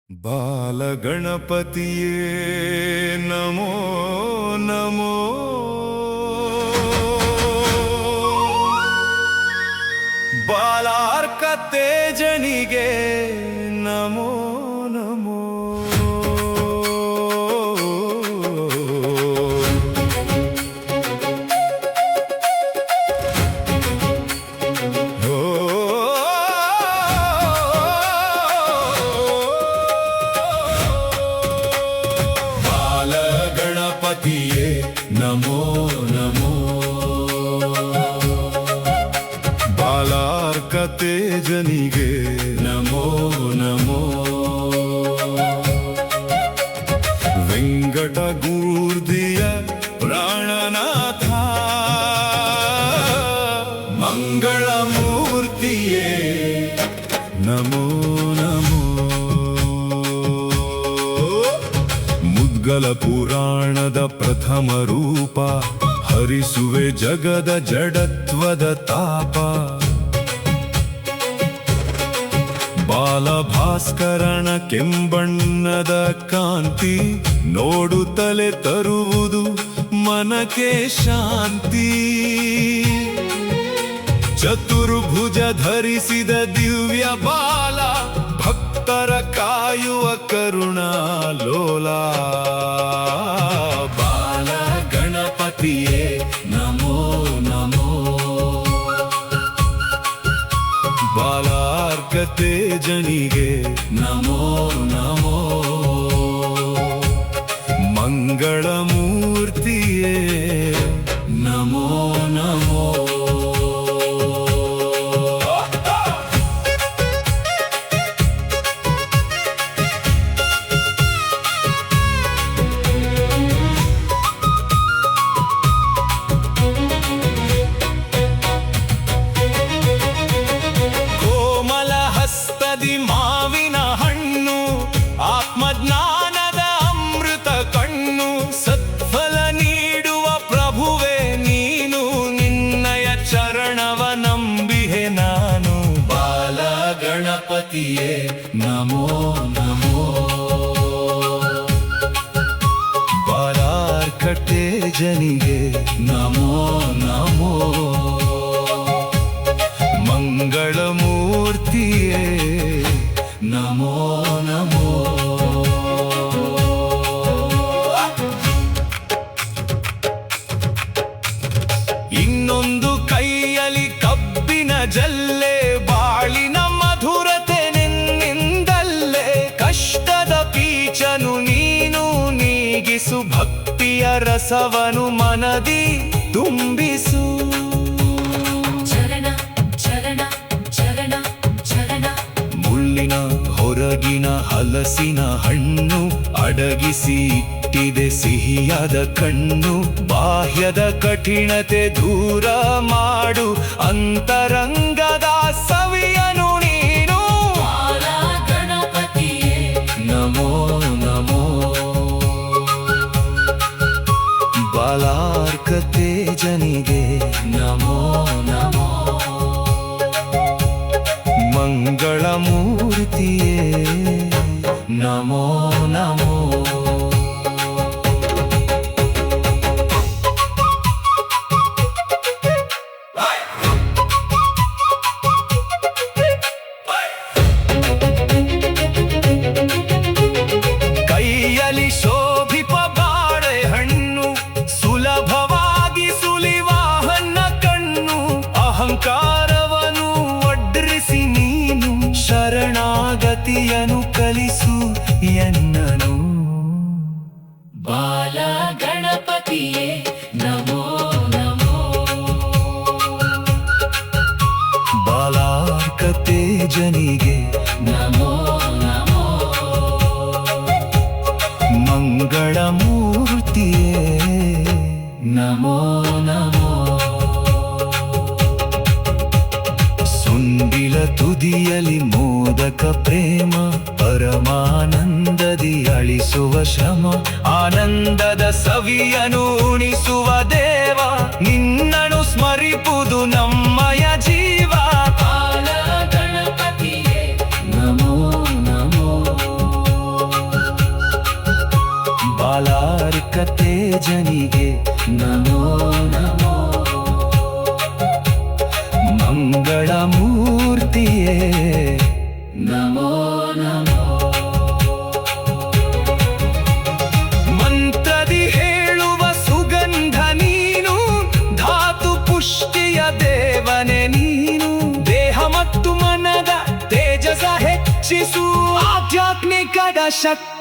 ಬಾಲಗಣಪತಿಯೇ ನಮೋ ನಮೋ ಬಾಲಾರ್ಕ ತೇಜನಿಗೆ ನಮೋ ನಮೋ ಬಾಲಗಣಪತಿಯೇ ನಮೋ ನಮೋ ಬಾಲಾರ್ಕ ತೇಜನಿಗೆ ನಮೋ ನಮೋ ವೆಂಕಟಗೂರ್ದಿಯ ಪ್ರಾಣನಾಥ ಮಂಗಳಮೂರ್ತಿಯೇ ನಮೋ ನಮೋ ಮುದ್ಗಲ ಪುರಾಣದ ಪ್ರಥಮ ರೂಪ ಹರಿಸುವೆ ಜಗದ ಜಡತ್ವದ ತಾಪ ಬಾಲಭಾಸ್ಕರನ ಕೆಂಬಣ್ಣದ ಕಾಂತಿ ನೋಡುತ್ತಲೇ ತರುವುದು ಮನಕ್ಕೆ ಶಾಂತಿ ಚತುರ್ಭುಜ ಧರಿಸಿದ ದಿವ್ಯ ಬಾಲ ಭಕ್ತರ ಕಾಯುವ ಕರುಣಾಲೋಲ ಬಾಲ ಗಣಪತಿಯೇ ನಮೋ ನಮೋ ಬಾಲಾರ್ಕ ತೇಜನಿಗೆ ನಮೋ ನಮೋ ಮಂಗಳಮೂರ್ತಿಯೇ ನಮೋ ನಮೋ ಮಾವಿನ ಹಣ್ಣು ಆತ್ಮಜ್ಞಾನದ ಅಮೃತ ಕಣ್ಣು ಸತ್ಫಲ ನೀಡುವ ಪ್ರಭುವೆ ನೀನು ನಿನ್ನಯ ಚರಣವ ನಂಬಿಹೆ ನಾನು ಬಾಲ ಗಣಪತಿಯೇ ನಮೋ ನಮೋ ಬಾಲಾರ್ಕ ತೇಜನಿಗೆ ನಮೋ ನಮೋ ಮಂಗಳಮೂರ್ತಿಯೇ ನಮೋ ನಮೋ ಇನ್ನೊಂದು ಕೈಯಲ್ಲಿ ಕಬ್ಬಿನ ಜಲ್ಲೆ ಬಾಳಿನ ಮಧುರತೆ ನಿನ್ನಿಂದಲ್ಲೇ ಕಷ್ಟದ ಪೀಚನು ನೀನು ನೀಗಿಸು ಭಕ್ತಿಯ ರಸವನು ಮನದಿ ತುಂಬಿಸು ಮುಳ್ಳಿನ ಹೊರಗಿನ ಹಲಸಿನ ಹಣ್ಣು ಅಡಗಿಸಿ ಇಟ್ಟಿದೆ ಸಿಹಿಯಾದ ಕಣ್ಣು ಬಾಹ್ಯದ ಕಠಿಣತೆ ದೂರ ಮಾಡು ಅಂತರಂಗದ ಸವಿಯನು ನೀನು ಗಣಪತಿಯೇ ನಮೋ ನಮೋ ಬಾಲಾರ್ಕ ತೇಜನಿಗೆ ನಮೋ ನಮೋ ಮಂಗಳಮೂರ್ತಿಯೇ ನಮೋ ನಮೋ ಕೈಯಲ್ಲಿ ಶೋಭಿಪ ಬಾಳೆಹಣ್ಣು ಸುಲಭವಾಗಿ ಸುಲಿವ ಹಣ್ಣ ಕಣ್ಣು ಅಹಂಕಾರವನ್ನು ಒಡ್ರಿಸಿ ನೀನು ಶರಣಾಗತಿಯನು ಕಲಿಸು ಎನ್ನನು ಬಾಲ ಗಣಪತಿಯೇ ನಮೋ ನಮೋ ಬಾಲಾರ್ಕ ತೇಜನಿಗೆ ನಮೋ ನಮೋ ಮಂಗಳಮೂರ್ತಿಯೇ ನಮೋ ನಮೋ ಸುಂಡಿಲ ತುದಿಯಲಿ ಮೋದಕ ಪ್ರೇಮ ಪರಮಾನಂದದಿ ಅಳಿಸುವ ಶ್ರಮ ಆನಂದದ ಸವಿಯನು ಉಣಿಸುವ ದೇವ ನಿನ್ನನು ಸ್ಮರಿಪುದು ನಮ್ಮಯ ಜೀವ ಬಾಲ ಗಣಪತಿಯೇ ನಮೋ ನಮೋ ಬಾಲಾರ್ಕತೇಜನಿಗೆ ನಮೋ ನಮೋ. ಮಂಗಳ ಮೂರ್ತಿಯೇ ನಮೋ ನಮೋ. ಮಂತ್ರದಿ ಹೇಳುವ ಸುಗಂಧ ನೀನು, ಧಾತು ಪುಷ್ಟಿಯ ದೇವನೇ ನೀನು. ದೇಹ ಮತ್ತು ಮನದ ತೇಜಸ ಹೆಚ್ಚಿಸು, ಆಧ್ಯಾತ್ಮಿಕದ ಶಕ್ತಿಯ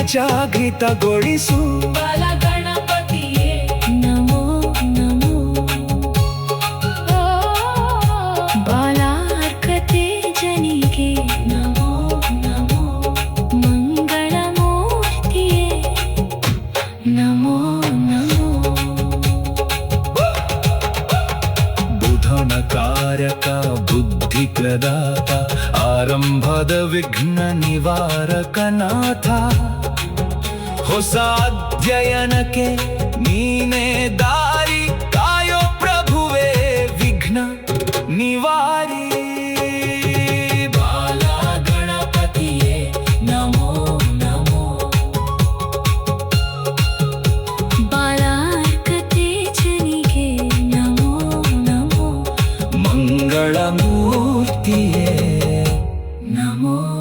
ಜಾಗೃತಗೊಳಿಸು. ಬಾಲ ಗಣಪತಿಯೇ ನಮೋ ನಮೋ. ಬಾಲಾರ್ಕತೇಜನಿಗೆ ನಮೋ ನಮೋ. ಮಂಗಳ ಮೂರ್ತಿಯೇ ನಮೋ ನಮೋ. ಬುಧನ ಕಾರಕ ಬುದ್ಧಿ ಪ್ರದಾತ, ಆರಂಭದ ವಿಘ್ನ ನಿವಾರಕನಾಥ. ಹೊಸ ಅಧ್ಯಯನಕ್ಕೆ ನೀನೇ ದಾರಿ, ಕಾಯೋ ಪ್ರಭುವೇ ವಿಘ್ನ ನಿವಾರಿ. ಬಾಲ ಗಣಪತಿಯೇ ನಮೋ ನಮೋ. ಬಾಲಾರ್ಕತೇಜನಿಗೆ ನಮೋ ನಮೋ. ಮಂಗಳ ಮೂರ್ತಿಯೇ ನಮೋ